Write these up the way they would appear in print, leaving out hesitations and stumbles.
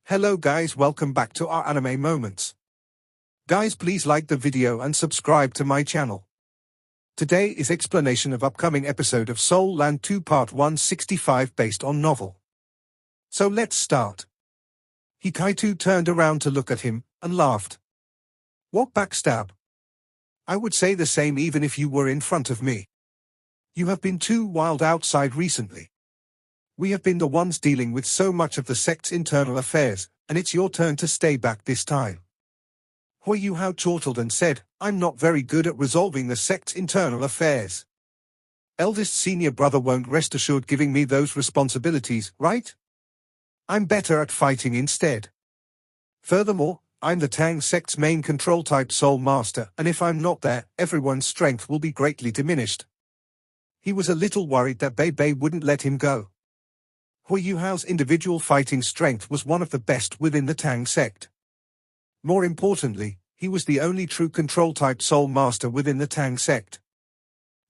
Hello guys, welcome back to our anime moments. Guys, please like the video and subscribe to my channel. Today is explanation of upcoming episode of Soul Land 2 Part 165 based on novel. So let's start. Hikaitu turned around to look at him and laughed. What backstab? I would say the same even if you were in front of me. You have been too wild outside recently. We have been the ones dealing with so much of the sect's internal affairs, and it's your turn to stay back this time. Hui Hao chortled and said, I'm not very good at resolving the sect's internal affairs. Eldest senior brother won't rest assured giving me those responsibilities, right? I'm better at fighting instead. Furthermore, I'm the Tang sect's main control-type soul master, and if I'm not there, everyone's strength will be greatly diminished. He was a little worried that Bei wouldn't let him go. Hui Hao's individual fighting strength was one of the best within the Tang sect. More importantly, he was the only true control-type soul master within the Tang sect.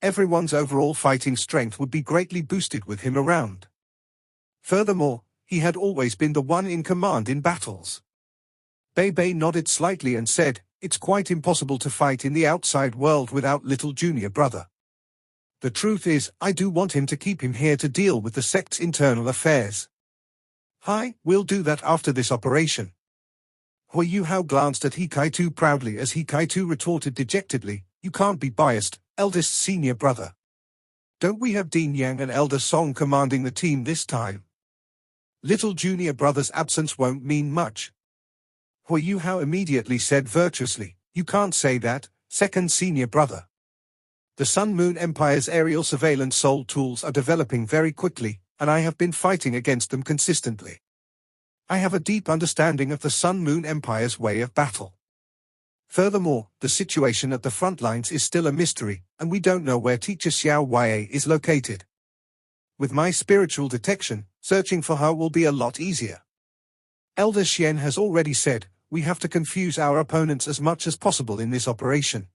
Everyone's overall fighting strength would be greatly boosted with him around. Furthermore, he had always been the one in command in battles. Bei nodded slightly and said, it's quite impossible to fight in the outside world without little junior brother. The truth is, I do want him to keep him here to deal with the sect's internal affairs. Hi, we'll do that after this operation. Hui Hao glanced at Hikaitu proudly as Hikaitu retorted dejectedly, you can't be biased, eldest senior brother. Don't we have Dean Yang and Elder Song commanding the team this time? Little junior brother's absence won't mean much. Hui Hao immediately said virtuously, you can't say that, second senior brother. The Sun Moon Empire's aerial surveillance soul tools are developing very quickly, and I have been fighting against them consistently. I have a deep understanding of the Sun Moon Empire's way of battle. Furthermore, the situation at the front lines is still a mystery, and we don't know where Teacher Xiao Yue is located. With my spiritual detection, searching for her will be a lot easier. Elder Xian has already said, we have to confuse our opponents as much as possible in this operation.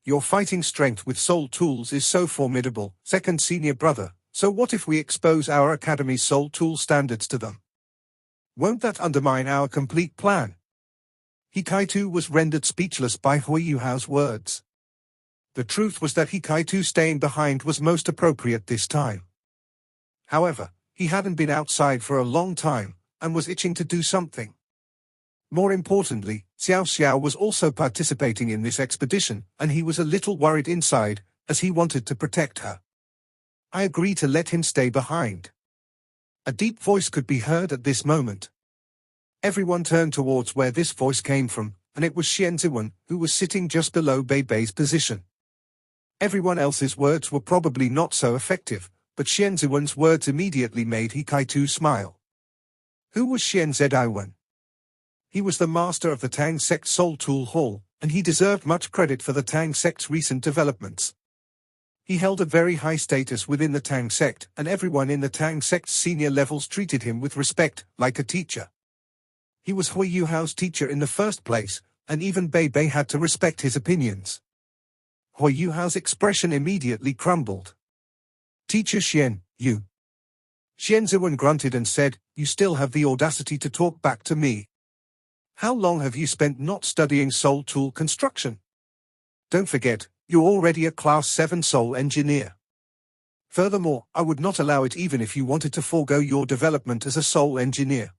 Your fighting strength with soul tools is so formidable, second senior brother, so what if we expose our academy's soul tool standards to them? Won't that undermine our complete plan? Hikaitu was rendered speechless by Hui Hao's words. The truth was that Hikaitu staying behind was most appropriate this time. However, he hadn't been outside for a long time, and was itching to do something. More importantly, Xiao was also participating in this expedition, and he was a little worried inside, as he wanted to protect her. I agree to let him stay behind. A deep voice could be heard at this moment. Everyone turned towards where this voice came from, and it was Shenzhuan, who was sitting just below Bei's position. Everyone else's words were probably not so effective, but Shenzhuan's words immediately made Hikaitu smile. Who was Shenzhuan? He was the master of the Tang Sect Soul Tool Hall, and he deserved much credit for the Tang Sect's recent developments. He held a very high status within the Tang Sect, and everyone in the Tang Sect's senior levels treated him with respect, like a teacher. He was Hui Hao's teacher in the first place, and even Bei had to respect his opinions. Hui Hao's expression immediately crumbled. Teacher Xian, you. Shenzhuan grunted and said, you still have the audacity to talk back to me. How long have you spent not studying soul tool construction? Don't forget, you're already a Class 7 soul engineer. Furthermore, I would not allow it even if you wanted to forego your development as a soul engineer.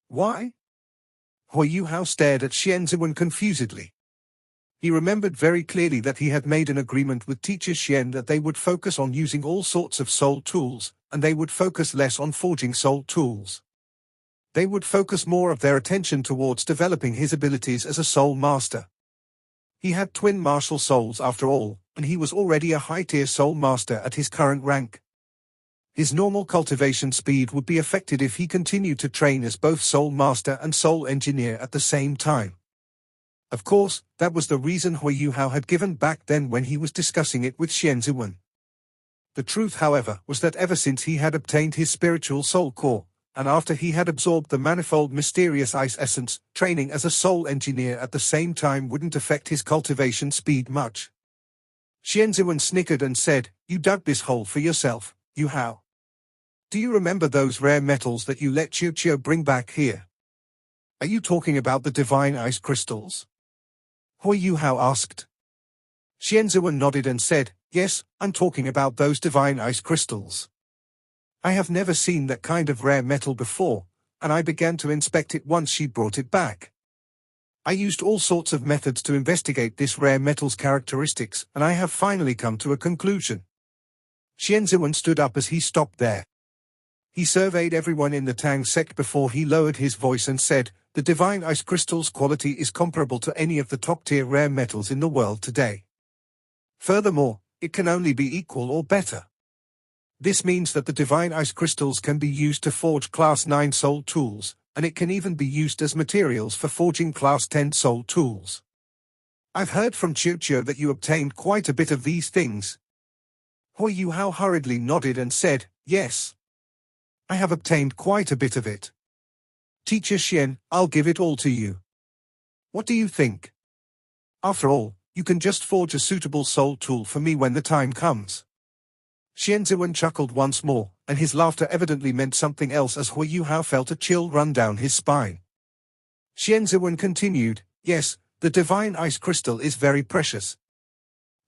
Why? Hui Hao stared at Shenzhuan confusedly. He remembered very clearly that he had made an agreement with Teacher Xian that they would focus on using all sorts of soul tools, and they would focus less on forging soul tools. They would focus more of their attention towards developing his abilities as a soul master. He had twin martial souls after all, and he was already a high-tier soul master at his current rank. His normal cultivation speed would be affected if he continued to train as both soul master and soul engineer at the same time. Of course, that was the reason Hui Hao had given back then when he was discussing it with Shenzhuan. The truth, however, was that ever since he had obtained his spiritual soul core, and after he had absorbed the manifold mysterious ice essence, training as a soul engineer at the same time wouldn't affect his cultivation speed much. Shenzhuan snickered and said, you dug this hole for yourself, Yu Hao. Do you remember those rare metals that you let Chiu bring back here? Are you talking about the divine ice crystals? Hui Yuhao asked. Shenzhuan nodded and said, yes, I'm talking about those divine ice crystals. I have never seen that kind of rare metal before, and I began to inspect it once she brought it back. I used all sorts of methods to investigate this rare metal's characteristics, and I have finally come to a conclusion. Shenzhuan stood up as he stopped there. He surveyed everyone in the Tang sect before he lowered his voice and said, the divine ice crystal's quality is comparable to any of the top-tier rare metals in the world today. Furthermore, it can only be equal or better. This means that the divine ice crystals can be used to forge Class 9 soul tools, and it can even be used as materials for forging Class 10 soul tools. I've heard from Chiu that you obtained quite a bit of these things. Hui Yuhao hurriedly nodded and said, yes. I have obtained quite a bit of it. Teacher Xian, I'll give it all to you. What do you think? After all, you can just forge a suitable soul tool for me when the time comes. Shenzhuan chuckled once more, and his laughter evidently meant something else as Hui Yuhao felt a chill run down his spine. Shenzhuan continued, yes, the divine ice crystal is very precious.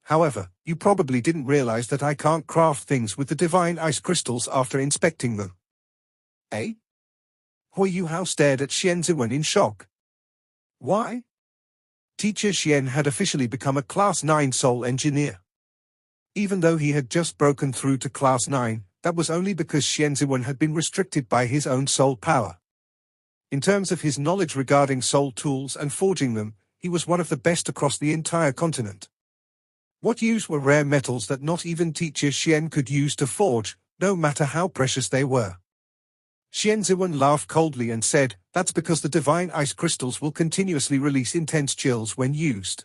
However, you probably didn't realize that I can't craft things with the divine ice crystals after inspecting them. Eh? Hui Yuhao stared at Shenzhuan in shock. Why? Teacher Xian had officially become a Class 9 soul engineer. Even though he had just broken through to Class 9, that was only because Shenzhuan had been restricted by his own soul power. In terms of his knowledge regarding soul tools and forging them, he was one of the best across the entire continent. What use were rare metals that not even Teacher Xian could use to forge, no matter how precious they were? Shenzhuan laughed coldly and said, that's because the divine ice crystals will continuously release intense chills when used.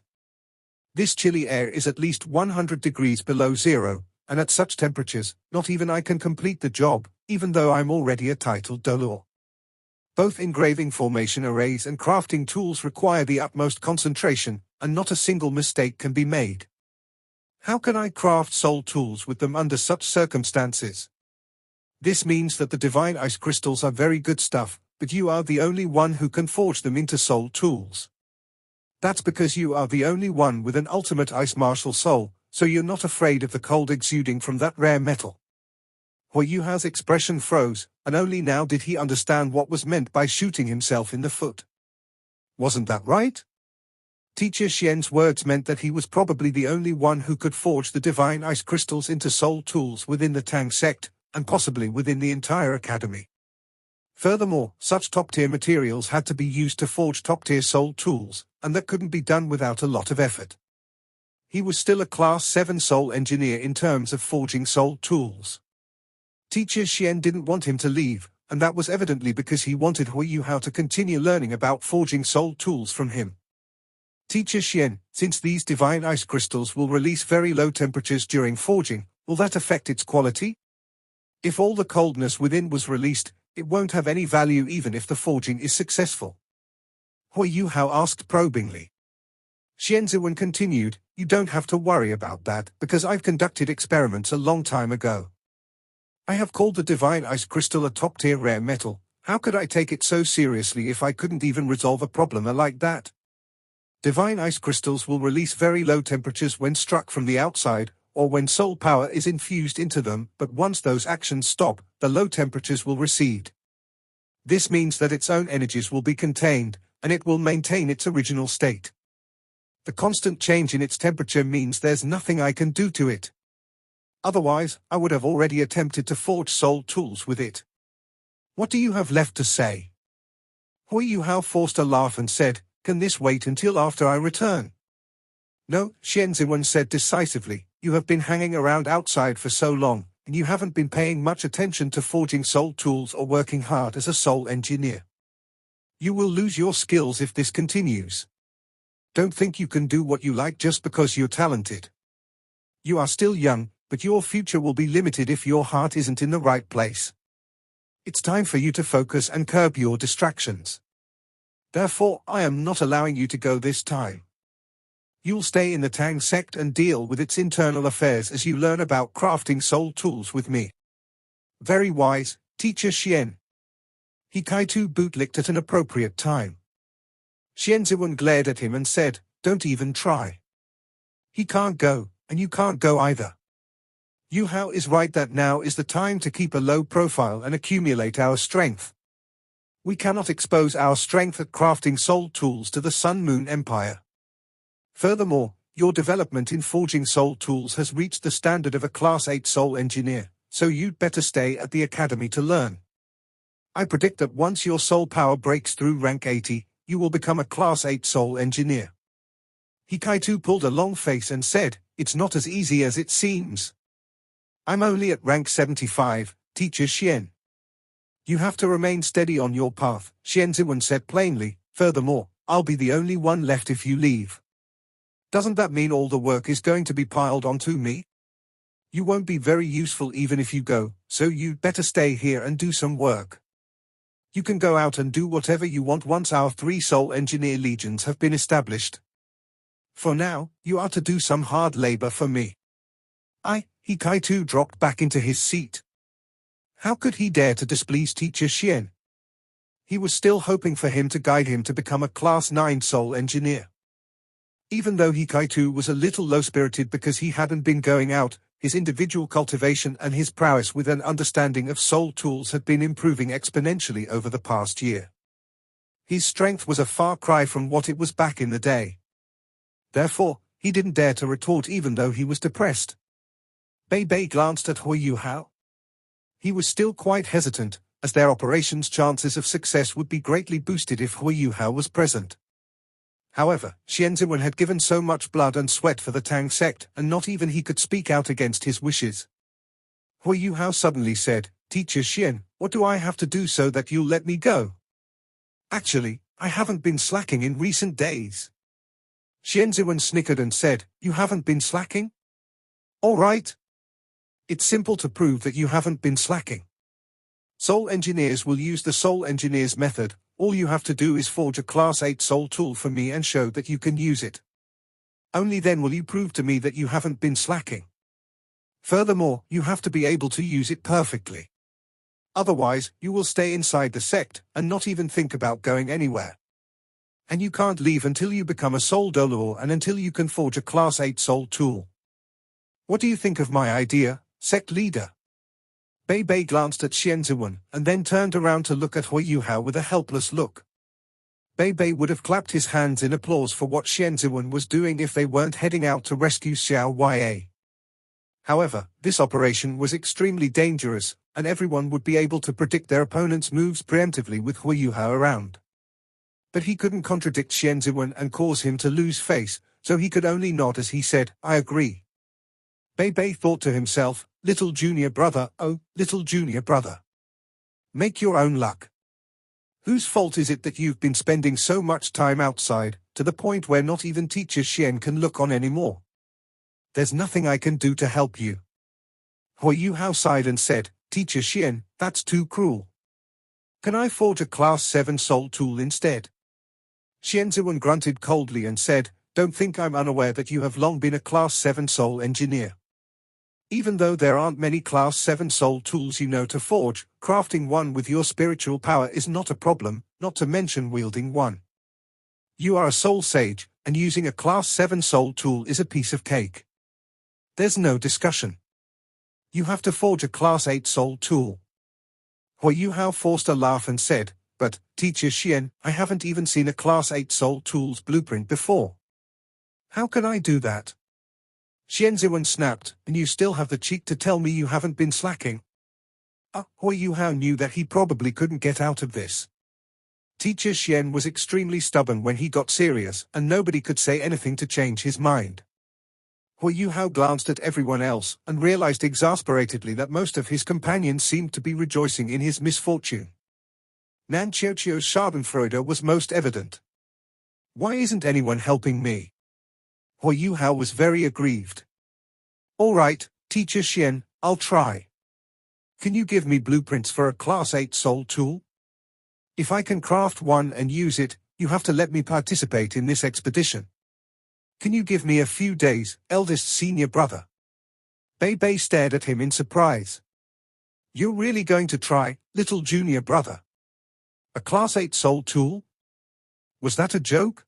This chilly air is at least 100 degrees below zero, and at such temperatures, not even I can complete the job, even though I'm already a titled dolor. Both engraving formation arrays and crafting tools require the utmost concentration, and not a single mistake can be made. How can I craft soul tools with them under such circumstances? This means that the divine ice crystals are very good stuff, but you are the only one who can forge them into soul tools. That's because you are the only one with an ultimate ice martial soul, so you're not afraid of the cold exuding from that rare metal. Hui Yuhao's expression froze, and only now did he understand what was meant by shooting himself in the foot. Wasn't that right? Teacher Xian's words meant that he was probably the only one who could forge the divine ice crystals into soul tools within the Tang sect, and possibly within the entire academy. Furthermore, such top-tier materials had to be used to forge top-tier soul tools, and that couldn't be done without a lot of effort. He was still a Class 7 soul engineer in terms of forging soul tools. Teacher Xian didn't want him to leave, and that was evidently because he wanted Hui Yuhao to continue learning about forging soul tools from him. Teacher Xian, since these divine ice crystals will release very low temperatures during forging, will that affect its quality? If all the coldness within was released, it won't have any value even if the forging is successful. Hui Yuhao asked probingly. Shenzhuan continued, you don't have to worry about that, because I've conducted experiments a long time ago. I have called the divine ice crystal a top-tier rare metal. How could I take it so seriously if I couldn't even resolve a problem like that? Divine ice crystals will release very low temperatures when struck from the outside, or when soul power is infused into them, but once those actions stop, the low temperatures will recede. This means that its own energies will be contained, and it will maintain its original state. The constant change in its temperature means there's nothing I can do to it. Otherwise, I would have already attempted to forge soul tools with it. What do you have left to say? Hui Yuhao forced a laugh and said, can this wait until after I return? No, Shenzhuan said decisively, you have been hanging around outside for so long, and you haven't been paying much attention to forging soul tools or working hard as a soul engineer. You will lose your skills if this continues. Don't think you can do what you like just because you're talented. You are still young, but your future will be limited if your heart isn't in the right place. It's time for you to focus and curb your distractions. Therefore, I am not allowing you to go this time. You'll stay in the Tang sect and deal with its internal affairs as you learn about crafting soul tools with me. Very wise, Teacher Xian. Hikaitu bootlicked at an appropriate time. Shenzhuan glared at him and said, "Don't even try. He can't go, and you can't go either. Yu Hao is right that now is the time to keep a low profile and accumulate our strength. We cannot expose our strength at crafting soul tools to the Sun Moon Empire. Furthermore, your development in forging soul tools has reached the standard of a Class 8 soul engineer, so you'd better stay at the academy to learn. I predict that once your soul power breaks through rank 80, you will become a Class 8 soul engineer." Hikaitu pulled a long face and said, "It's not as easy as it seems. I'm only at rank 75, Teacher Xian. You have to remain steady on your path," Shenzhuan said plainly. "Furthermore, I'll be the only one left if you leave. Doesn't that mean all the work is going to be piled onto me? You won't be very useful even if you go, so you'd better stay here and do some work. You can go out and do whatever you want once our 3 soul engineer legions have been established. For now, you are to do some hard labor for me." Hikaitu dropped back into his seat. How could he dare to displease Teacher Xian? He was still hoping for him to guide him to become a Class 9 soul engineer. Even though Hikaitu was a little low-spirited because he hadn't been going out, his individual cultivation and his prowess with an understanding of soul tools had been improving exponentially over the past year. His strength was a far cry from what it was back in the day. Therefore, he didn't dare to retort even though he was depressed. Bei glanced at Yu Hao. He was still quite hesitant, as their operation's chances of success would be greatly boosted if Yu Hao was present. However, Shenzhuan had given so much blood and sweat for the Tang sect, and not even he could speak out against his wishes. Yu Hao suddenly said, "Teacher Xian, what do I have to do so that you'll let me go? Actually, I haven't been slacking in recent days." Shenzhuan snickered and said, "You haven't been slacking? All right. It's simple to prove that you haven't been slacking. Soul engineers will use the soul engineer's method. All you have to do is forge a Class 8 soul tool for me and show that you can use it. Only then will you prove to me that you haven't been slacking. Furthermore, you have to be able to use it perfectly. Otherwise, you will stay inside the sect and not even think about going anywhere. And you can't leave until you become a soul dolor and until you can forge a Class 8 soul tool. What do you think of my idea, sect leader?" Bei glanced at Shenzhuan and then turned around to look at Yu Hao with a helpless look. Bei would have clapped his hands in applause for what Shenzhuan was doing if they weren't heading out to rescue Xiao Ya. However, this operation was extremely dangerous, and everyone would be able to predict their opponent's moves preemptively with Yu Hao around. But he couldn't contradict Shenzhuan and cause him to lose face, so he could only nod as he said, "I agree." Bei thought to himself, "Little junior brother, oh, little junior brother. Make your own luck. Whose fault is it that you've been spending so much time outside, to the point where not even Teacher Xian can look on anymore? There's nothing I can do to help you." Yu Hao sighed and said, "Teacher Xian, that's too cruel. Can I forge a Class 7 soul tool instead?" Shenzhuan grunted coldly and said, "Don't think I'm unaware that you have long been a Class 7 soul engineer. Even though there aren't many Class 7 soul tools you know to forge, crafting one with your spiritual power is not a problem, not to mention wielding one. You are a soul sage, and using a Class 7 soul tool is a piece of cake. There's no discussion. You have to forge a Class 8 soul tool." Yu Hao forced a laugh and said, "But, Teacher Xian, I haven't even seen a Class 8 soul tool's blueprint before. How can I do that?" Shenzhuan snapped, "And you still have the cheek to tell me you haven't been slacking?" Yu Hao knew that he probably couldn't get out of this. Teacher Xian was extremely stubborn when he got serious, and nobody could say anything to change his mind. Yu Hao glanced at everyone else, and realized exasperatedly that most of his companions seemed to be rejoicing in his misfortune. Nan Qiuqiu's schadenfreude was most evident. "Why isn't anyone helping me?" Yu Hao was very aggrieved. "All right, Teacher Xian, I'll try. Can you give me blueprints for a Class 8 soul tool? If I can craft one and use it, you have to let me participate in this expedition. Can you give me a few days, eldest senior brother?" Bei stared at him in surprise. "You're really going to try, little junior brother?" A Class 8 soul tool? Was that a joke?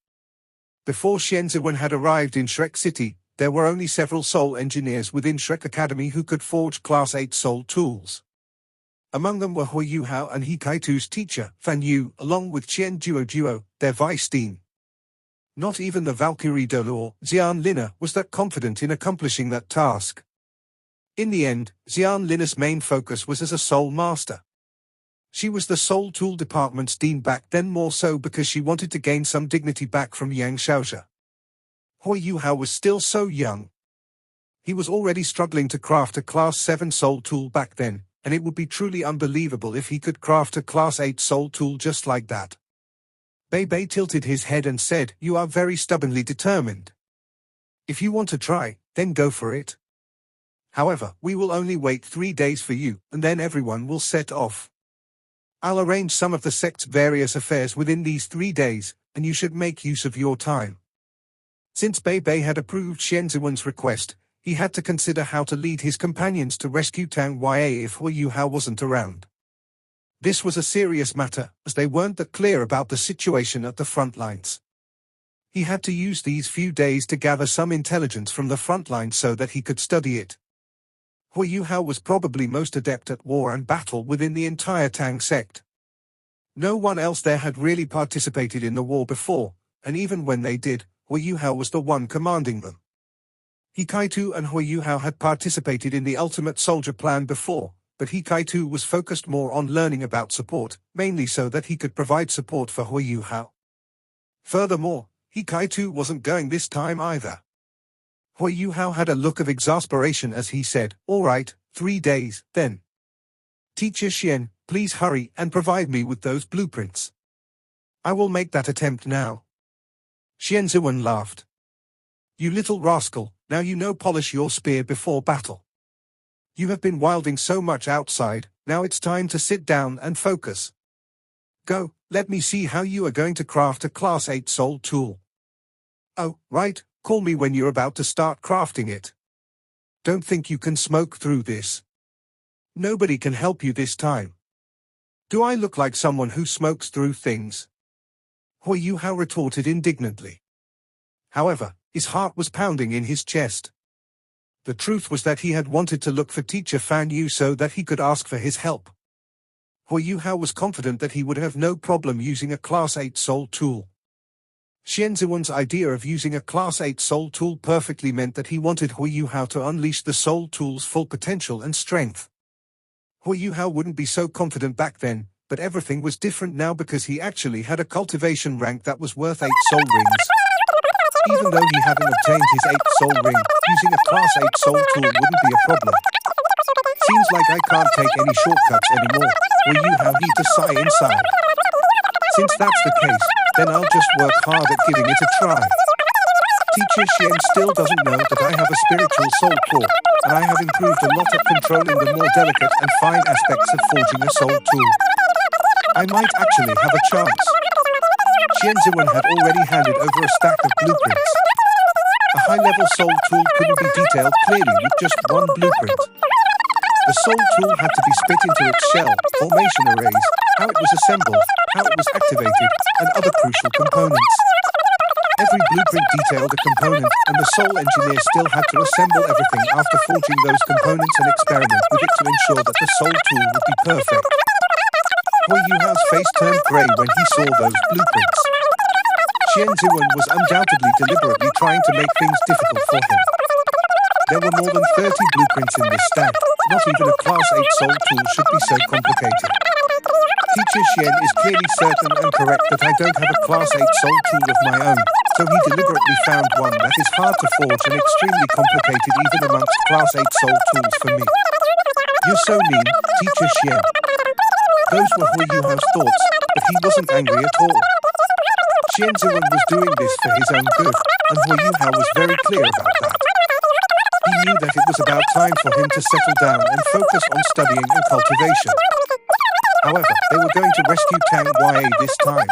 Before Shenzhuan had arrived in Shrek City, there were only several soul engineers within Shrek Academy who could forge Class 8 soul tools. Among them were Hui Yuhao and He Kaitu's teacher, Fan Yu, along with Qian Duo, their vice dean. Not even the Valkyrie de l'Or, Xian Lina, was that confident in accomplishing that task. In the end, Xian Lina's main focus was as a soul master. She was the Soul Tool Department's dean back then, more so because she wanted to gain some dignity back from Yang Xiaoxia. Hui Yuhao was still so young. He was already struggling to craft a Class 7 soul tool back then, and it would be truly unbelievable if he could craft a Class 8 soul tool just like that. Bei Bei tilted his head and said, "You are very stubbornly determined. If you want to try, then go for it. However, we will only wait 3 days for you, and then everyone will set off. I'll arrange some of the sect's various affairs within these 3 days, and you should make use of your time." Since Bei Bei had approved Shenzhuan's request, he had to consider how to lead his companions to rescue Tang Yue if Hui Yuhao wasn't around. This was a serious matter, as they weren't that clear about the situation at the front lines. He had to use these few days to gather some intelligence from the front line so that he could study it. Hui Yuhao was probably most adept at war and battle within the entire Tang sect. No one else there had really participated in the war before, and even when they did, Hui Yuhao was the one commanding them. He Kaitu and Hui Yuhao had participated in the Ultimate Soldier plan before, but He Kaitu was focused more on learning about support, mainly so that he could provide support for Hui Yuhao. Furthermore, He Kaitu wasn't going this time either. Hui Yuhao had a look of exasperation as he said, "All right, 3 days, then. Teacher Xian, please hurry and provide me with those blueprints. I will make that attempt now." Shenzhuan laughed. "You little rascal, now you know, polish your spear before battle. You have been wilding so much outside, now it's time to sit down and focus. Go, let me see how you are going to craft a Class 8 soul tool. Oh, right, call me when you're about to start crafting it. Don't think you can smoke through this. Nobody can help you this time. Do I look like someone who smokes through things?" Hui Yuhao retorted indignantly. However, his heart was pounding in his chest. The truth was that he had wanted to look for teacher Fan Yu so that he could ask for his help. Hui Yuhao was confident that he would have no problem using a Class 8 soul tool. Shenzhuan's idea of using a Class 8 soul tool perfectly meant that he wanted Hui Yuhao to unleash the soul tool's full potential and strength. Hui Yuhao wouldn't be so confident back then, but everything was different now because he actually had a cultivation rank that was worth 8 soul rings. Even though he hadn't obtained his 8th soul ring, using a Class 8 soul tool wouldn't be a problem. "Seems like I can't take any shortcuts anymore," Hui Yuhao heaved a sigh inside. "Since that's the case, then I'll just work hard at giving it a try. Teacher Xian still doesn't know that I have a spiritual soul core, and I have improved a lot at controlling the more delicate and fine aspects of forging a soul tool. I might actually have a chance." Shenzhuan had already handed over a stack of blueprints. A high-level soul tool couldn't be detailed clearly with just one blueprint. The soul tool had to be split into its shell, formation arrays, how it was assembled, how it was activated, and other crucial components. Every blueprint detailed a component, and the soul engineer still had to assemble everything after forging those components and experiment with it to ensure that the soul tool would be perfect. Hui Yuhao's face turned grey when he saw those blueprints. Shenzhuan was undoubtedly deliberately trying to make things difficult for him. There were more than 30 blueprints in this stack. Not even a Class 8 soul tool should be so complicated. Teacher Xian is clearly certain and correct that I don't have a Class 8 soul tool of my own, so he deliberately found one that is hard to forge and extremely complicated even amongst Class 8 soul tools for me. "You're so mean, Teacher Xian." Those were Hui Yuhao's thoughts, but he wasn't angry at all. Shenzhuan was doing this for his own good, and Hui Yuhao was very clear about that. He knew that it was about time for him to settle down and focus on studying and cultivation. However, they were going to rescue Tang Yue this time.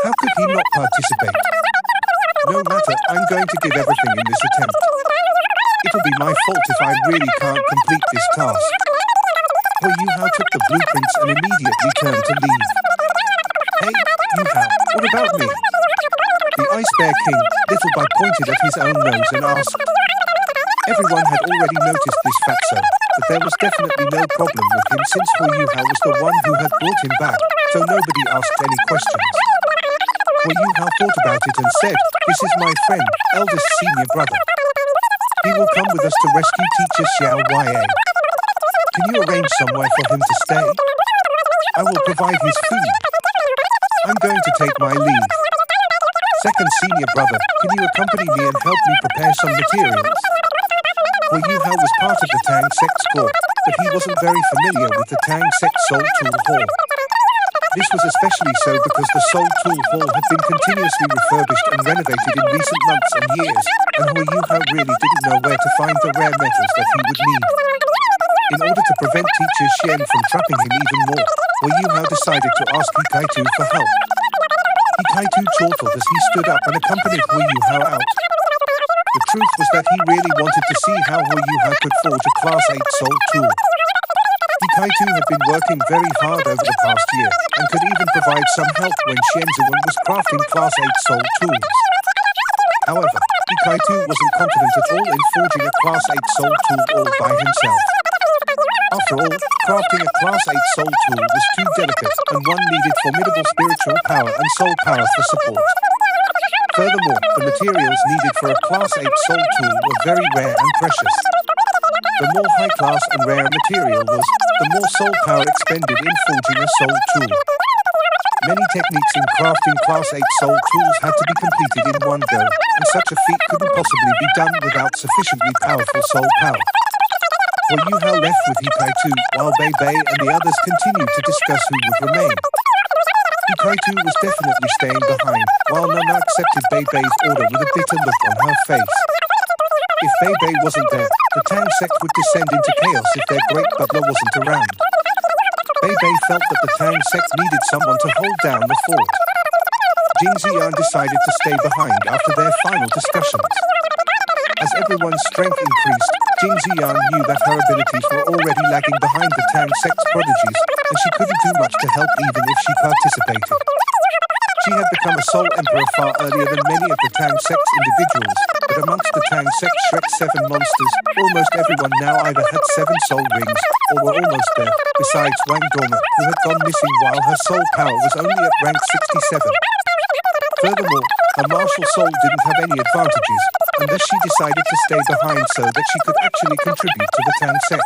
How could he not participate? "No matter, I'm going to give everything in this attempt. It'll be my fault if I really can't complete this task." Hui Yuhao took the blueprints and immediately turned to leave. Hey, Yu Hao, what about me? The Ice Bear King, Little Bug pointed at his own nose and asked. Everyone had already noticed this fatso, but there was definitely no problem with him since Hu Yuhao was the one who had brought him back, so nobody asked any questions. Hu Yuhao thought about it and said, "This is my friend, eldest senior brother. He will come with us to rescue teacher Xiao Ya. Can you arrange somewhere for him to stay? I will provide his food. I'm going to take my leave. Second senior brother, can you accompany me and help me prepare some materials?" Hu Yuhao was part of the Tang sect's court, but he wasn't very familiar with the Tang sect Soul Tool Hall. This was especially so because the Soul Tool Hall had been continuously refurbished and renovated in recent months and years, and Hu Yuhao really didn't know where to find the rare metals that he would need. In order to prevent teacher Xian from trapping him even more, Hu Yuhao decided to ask Hikaitu for help. Hikaitu chortled as he stood up and accompanied Hu Yuhao out. The truth was that he really wanted to see how Hu Yuhao could forge a Class 8 soul tool. Hikaitu had been working very hard over the past year, and could even provide some help when Shenzhuan was crafting Class 8 soul tools. However, Hikaitu wasn't confident at all in forging a Class 8 soul tool all by himself. After all, crafting a Class 8 soul tool was too delicate, and one needed formidable spiritual power and soul power for support. Furthermore, the materials needed for a Class 8 soul tool were very rare and precious. The more high-class and rare a material was, the more soul power expended in forging a soul tool. Many techniques in crafting Class 8 soul tools had to be completed in one go, and such a feat couldn't possibly be done without sufficiently powerful soul power. Hu Yuhao left with Hikaitu, while Bei Bei and the others continued to discuss who would remain. Hikaitu was definitely staying behind, while Nana accepted Bei Bei's order with a bitter look on her face. If Bei Bei wasn't there, the Tang sect would descend into chaos if their great butler wasn't around. Bei Bei felt that the Tang sect needed someone to hold down the fort. Jing Ziyan decided to stay behind after their final discussions. As everyone's strength increased, Jing Ziyan knew that her abilities were already lagging behind the Tang sect's prodigies, and she couldn't do much to help even if she participated. She had become a Soul Emperor far earlier than many of the Tang sect's individuals, but amongst the Tang sect Shrek's 7 monsters, almost everyone now either had 7 soul rings, or were almost there, besides Wang Dorma, who had gone missing while her soul power was only at rank 67. Furthermore, her martial soul didn't have any advantages, and thus she decided to stay behind so that she could actually contribute to the Tang sect.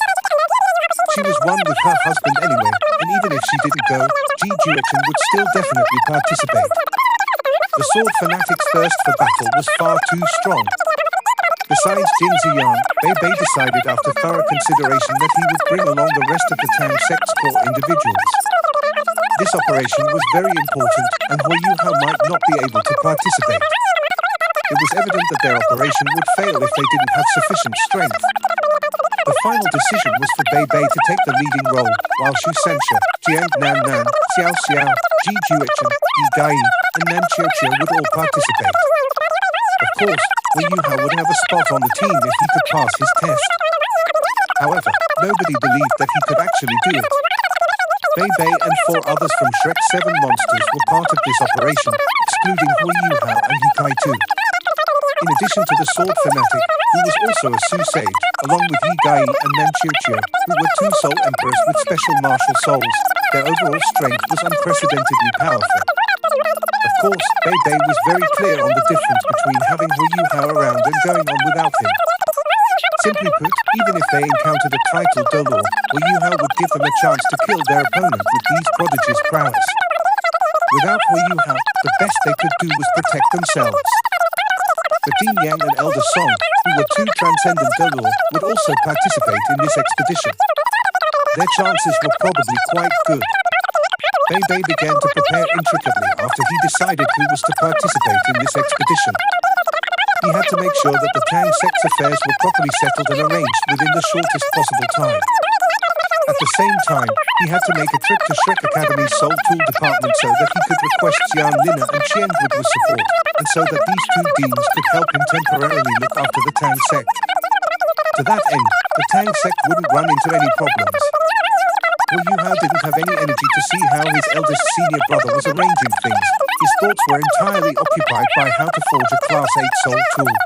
She was one with her husband anyway, and even if she didn't go, Ji Juechen would still definitely participate. The sword fanatic's thirst for battle was far too strong. Besides Jing Ziyan, Bei Bei decided after thorough consideration that he would bring along the rest of the Tang sect's core individuals. This operation was very important, and Hu Yuhao might not be able to participate. It was evident that their operation would fail if they didn't have sufficient strength. The final decision was for Bei Bei to take the leading role, while Xu Sanxia, Jiang Nan Nan, Xiao Xiao, Ji Juechen, Yi Gai, and Nan Qiu Qiu would all participate. Of course, Hu Yuhao would have a spot on the team if he could pass his test. However, nobody believed that he could actually do it. Bei Bei and 4 others from Shrek's 7 monsters were part of this operation, excluding Hu Yuhao and Hikaitu. In addition to the sword fanatic, who was also a Su sage, along with Yi Gai and Nan Qiu Qiu, who were 2 soul emperors with special martial souls, their overall strength was unprecedentedly powerful. Of course, Bei Bei was very clear on the difference between having Hu Yuhao around and going on without him. Simply put, even if they encountered a title Dolor, Hu Yuhao would give them a chance to kill their opponent with these prodigies' prowess. Without Hu Yuhao, the best they could do was protect themselves. The Dean Yang and Elder Song, who were 2 transcendent Dolor, would also participate in this expedition. Their chances were probably quite good. Bei Bei began to prepare intricately after he decided who was to participate in this expedition. He had to make sure that the Tang sect's affairs were properly settled and arranged within the shortest possible time. At the same time, he had to make a trip to Shrek Academy's Soul Tool department so that he could request Xian Lina and Qianwood with support, and so that these 2 deans could help him temporarily look after the Tang sect. To that end, the Tang sect wouldn't run into any problems. Hu Yuhao didn't have any energy to see how his eldest senior brother was arranging things. His thoughts were entirely occupied by how to forge a Class 8 soul tool.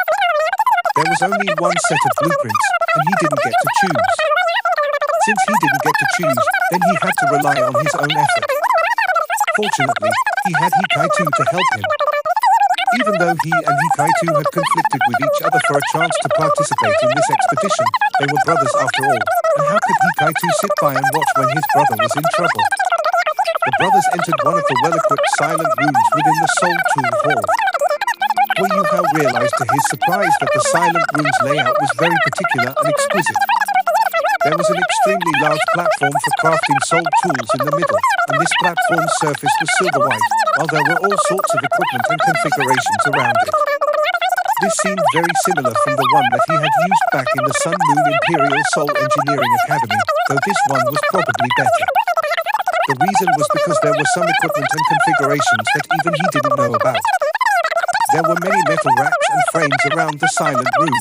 There was only one set of blueprints, and he didn't get to choose. Since he didn't get to choose, then he had to rely on his own effort. Fortunately, he had Hikaitu to help him. Even though he and Hikaitu had conflicted with each other for a chance to participate in this expedition, they were brothers after all, and how could Hikaitu sit by and watch when his brother was in trouble? The brothers entered one of the well-equipped silent rooms within the Soul Tool Hall. Hu Yuhao realized to his surprise that the silent room's layout was very particular and exquisite. There was an extremely large platform for crafting soul tools in the middle, and this platform's surface was silver white, while there were all sorts of equipment and configurations around it. This seemed very similar from the one that he had used back in the Sun Moon Imperial Soul Engineering Academy, though this one was probably better. The reason was because there were some equipment and configurations that even he didn't know about. There were many metal racks and frames around the silent room.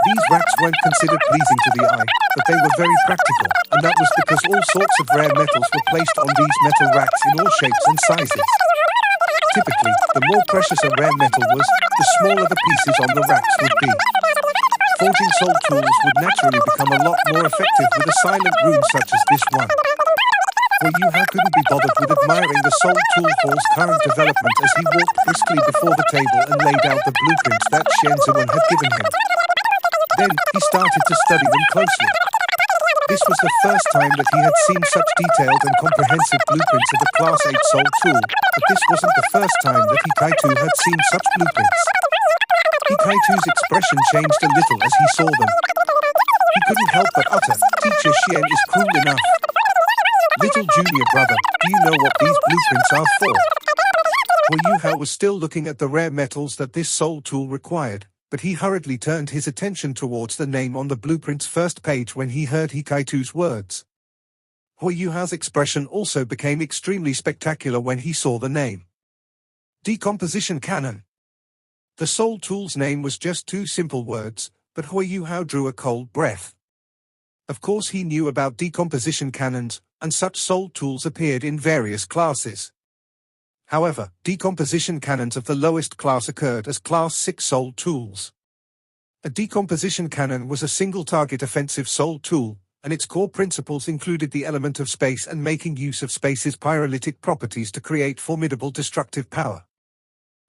These racks weren't considered pleasing to the eye, but they were very practical, and that was because all sorts of rare metals were placed on these metal racks in all shapes and sizes. Typically, the more precious a rare metal was, the smaller the pieces on the racks would be. Forging soul tools would naturally become a lot more effective with a silent room such as this one. Hu Yuhao couldn't be bothered with admiring the Soul Tool Hall's current development as he walked briskly before the table and laid out the blueprints that Shenzhuan had given him. Then, he started to study them closely. This was the first time that he had seen such detailed and comprehensive blueprints of a Class 8 soul tool, but this wasn't the first time that Hikaitu had seen such blueprints. Hikaitu's expression changed a little as he saw them. He couldn't help but utter, "Teacher Xian is cruel enough. Little junior brother, do you know what these blueprints are for?" Hu Yuhao was still looking at the rare metals that this soul tool required, but he hurriedly turned his attention towards the name on the blueprint's first page when he heard Hikaitu's words. Hu Yuhao's expression also became extremely spectacular when he saw the name. Decomposition Cannon. The soul tool's name was just two simple words, but Hu Yuhao drew a cold breath. Of course he knew about decomposition cannons, and such soul tools appeared in various classes. However, decomposition cannons of the lowest class occurred as Class 6 soul tools. A decomposition cannon was a single-target offensive soul tool, and its core principles included the element of space and making use of space's pyrolytic properties to create formidable destructive power.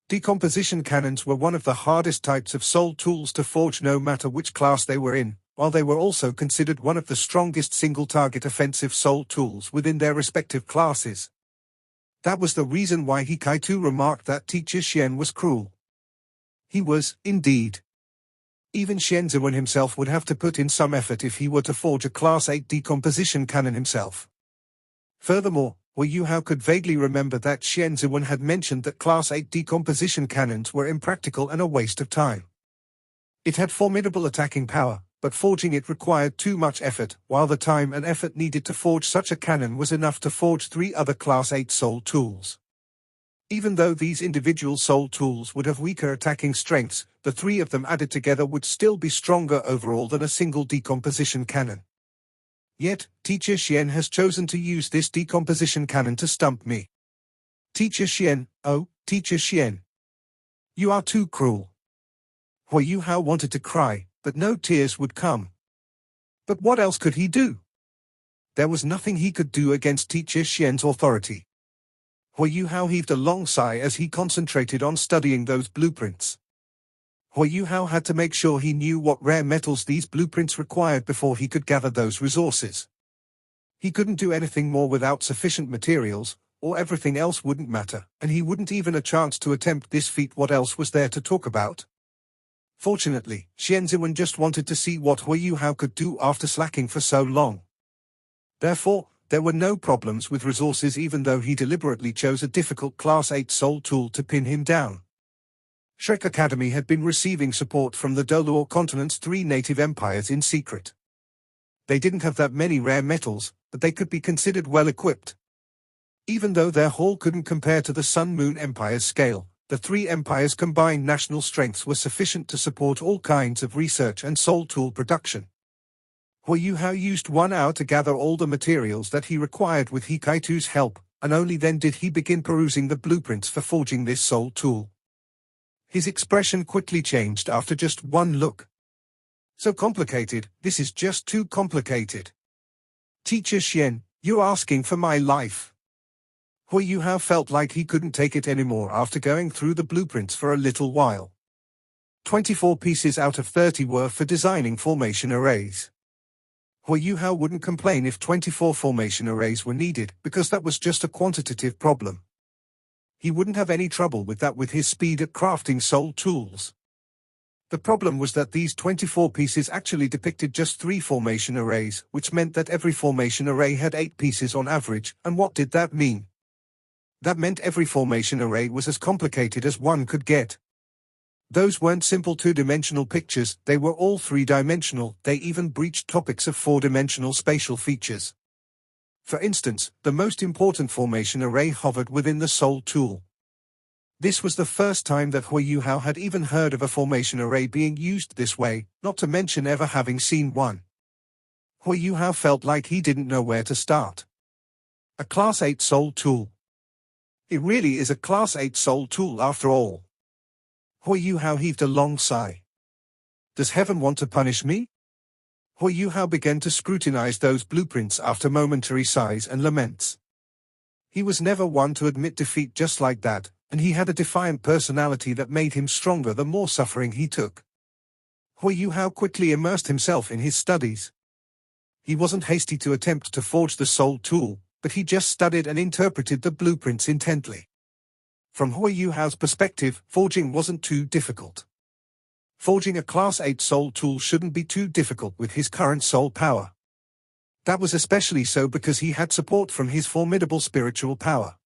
Decomposition cannons were one of the hardest types of soul tools to forge no matter which class they were in, while they were also considered one of the strongest single-target offensive soul tools within their respective classes. That was the reason why Hikaitu remarked that Teacher Xian was cruel. He was, indeed. Even Shenzhuan himself would have to put in some effort if he were to forge a Class 8 decomposition cannon himself. Furthermore, Hu Yuhao could vaguely remember that Shenzhuan had mentioned that Class 8 decomposition cannons were impractical and a waste of time. It had formidable attacking power, but forging it required too much effort, while the time and effort needed to forge such a cannon was enough to forge 3 other Class 8 soul tools. Even though these individual soul tools would have weaker attacking strengths, the 3 of them added together would still be stronger overall than a single decomposition cannon. Yet, Teacher Xian has chosen to use this decomposition cannon to stump me. Teacher Xian, oh, Teacher Xian. You are too cruel. Hu Yuhao wanted to cry, but no tears would come. But what else could he do? There was nothing he could do against Teacher Xian's authority. Hu Yuhao heaved a long sigh as he concentrated on studying those blueprints. Hu Yuhao had to make sure he knew what rare metals these blueprints required before he could gather those resources. He couldn't do anything more without sufficient materials, or everything else wouldn't matter, and he wouldn't even a chance to attempt this feat. What else was there to talk about? Fortunately, Shenzhuan just wanted to see what Hu Yuhao could do after slacking for so long. Therefore, there were no problems with resources even though he deliberately chose a difficult Class 8 soul tool to pin him down. Shrek Academy had been receiving support from the Doluo continent's 3 native empires in secret. They didn't have that many rare metals, but they could be considered well equipped. Even though their haul couldn't compare to the Sun Moon Empire's scale, the 3 empires' combined national strengths were sufficient to support all kinds of research and soul tool production. Hui Yuhao used 1 hour to gather all the materials that he required with Hikaitu's help, and only then did he begin perusing the blueprints for forging this soul tool. His expression quickly changed after just one look. So complicated, this is just too complicated. Teacher Xian, you're asking for my life. Hui Yuhao felt like he couldn't take it anymore after going through the blueprints for a little while. 24 pieces out of 30 were for designing formation arrays. Hui Yuhao wouldn't complain if 24 formation arrays were needed, because that was just a quantitative problem. He wouldn't have any trouble with that with his speed at crafting soul tools. The problem was that these 24 pieces actually depicted just 3 formation arrays, which meant that every formation array had 8 pieces on average, and what did that mean? That meant every formation array was as complicated as one could get. Those weren't simple 2-dimensional pictures, they were all 3-dimensional, they even breached topics of 4-dimensional spatial features. For instance, the most important formation array hovered within the soul tool. This was the first time that Hui Yuhao had even heard of a formation array being used this way, not to mention ever having seen one. Hui Yuhao felt like he didn't know where to start. A Class 8 soul tool. It really is a Class 8 soul tool after all. Hui Yuhao heaved a long sigh. Does heaven want to punish me? Hui Yuhao began to scrutinize those blueprints after momentary sighs and laments. He was never one to admit defeat just like that, and he had a defiant personality that made him stronger the more suffering he took. Hui Yuhao quickly immersed himself in his studies. He wasn't hasty to attempt to forge the soul tool, but he just studied and interpreted the blueprints intently. From Hui Yuhao's perspective, forging wasn't too difficult. Forging a Class 8 soul tool shouldn't be too difficult with his current soul power. That was especially so because he had support from his formidable spiritual power.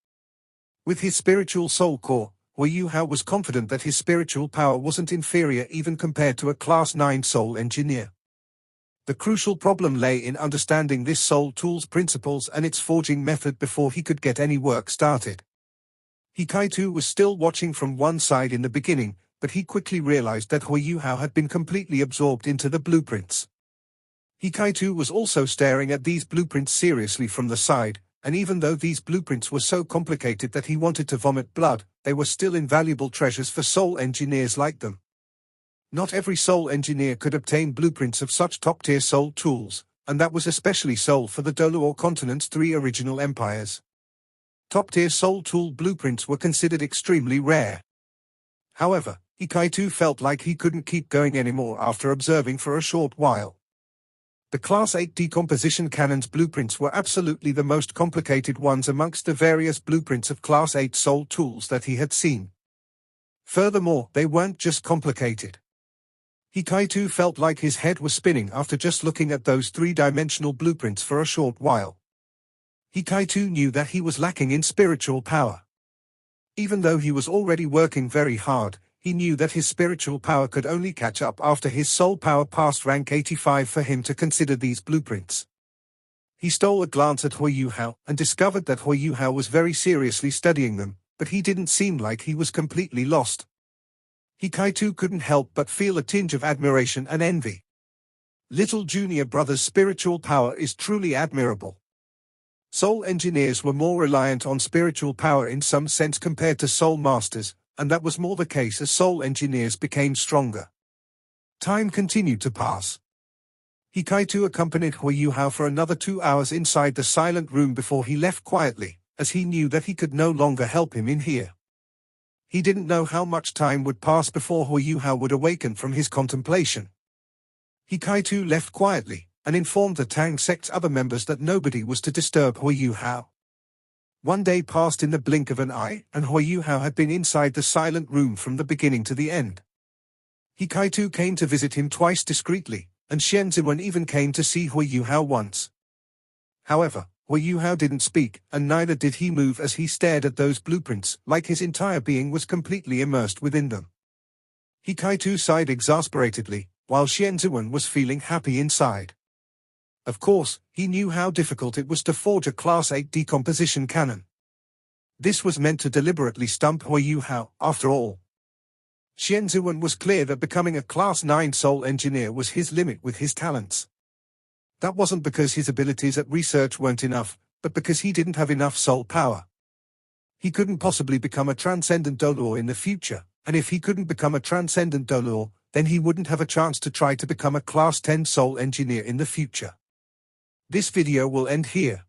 With his spiritual soul core, Hui Yuhao was confident that his spiritual power wasn't inferior even compared to a Class 9 soul engineer. The crucial problem lay in understanding this soul tool's principles and its forging method before he could get any work started. Hikaitu was still watching from one side in the beginning, but he quickly realized that Hui Yuhao had been completely absorbed into the blueprints. Hikaitu was also staring at these blueprints seriously from the side, and even though these blueprints were so complicated that he wanted to vomit blood, they were still invaluable treasures for soul engineers like them. Not every soul engineer could obtain blueprints of such top-tier soul tools, and that was especially so for the Doluo continent's 3 original empires. Top-tier soul tool blueprints were considered extremely rare. However, Hikaitu felt like he couldn't keep going anymore after observing for a short while. The Class 8 decomposition cannon's blueprints were absolutely the most complicated ones amongst the various blueprints of Class 8 soul tools that he had seen. Furthermore, they weren't just complicated. Hikaitu felt like his head was spinning after just looking at those 3-dimensional blueprints for a short while. Hikaitu knew that he was lacking in spiritual power. Even though he was already working very hard, he knew that his spiritual power could only catch up after his soul power passed rank 85 for him to consider these blueprints. He stole a glance at Hui Yuhao and discovered that Hui Yuhao was very seriously studying them, but he didn't seem like he was completely lost. Hikaitu couldn't help but feel a tinge of admiration and envy. Little junior brother's spiritual power is truly admirable. Soul engineers were more reliant on spiritual power in some sense compared to soul masters, and that was more the case as soul engineers became stronger. Time continued to pass. Hikaitu accompanied Hui Yuhao for another 2 hours inside the silent room before he left quietly, as he knew that he could no longer help him in here. He didn't know how much time would pass before Hui Yuhao would awaken from his contemplation. Hikaitu left quietly, and informed the Tang sect's other members that nobody was to disturb Hui Yuhao. One day passed in the blink of an eye, and Hui Yuhao had been inside the silent room from the beginning to the end. Hikaitu came to visit him twice discreetly, and Shenzhuan even came to see Hui Yuhao once. However, Hui Yuhao didn't speak, and neither did he move as he stared at those blueprints, like his entire being was completely immersed within them. Hikaitu sighed exasperatedly, while Shenzhuan was feeling happy inside. Of course, he knew how difficult it was to forge a Class 8 decomposition cannon. This was meant to deliberately stump Hui Yuhao, after all. Shenzhuan was clear that becoming a Class 9 soul engineer was his limit with his talents. That wasn't because his abilities at research weren't enough, but because he didn't have enough soul power. He couldn't possibly become a transcendent Dolor in the future, and if he couldn't become a transcendent Dolor, then he wouldn't have a chance to try to become a Class 10 soul engineer in the future. This video will end here.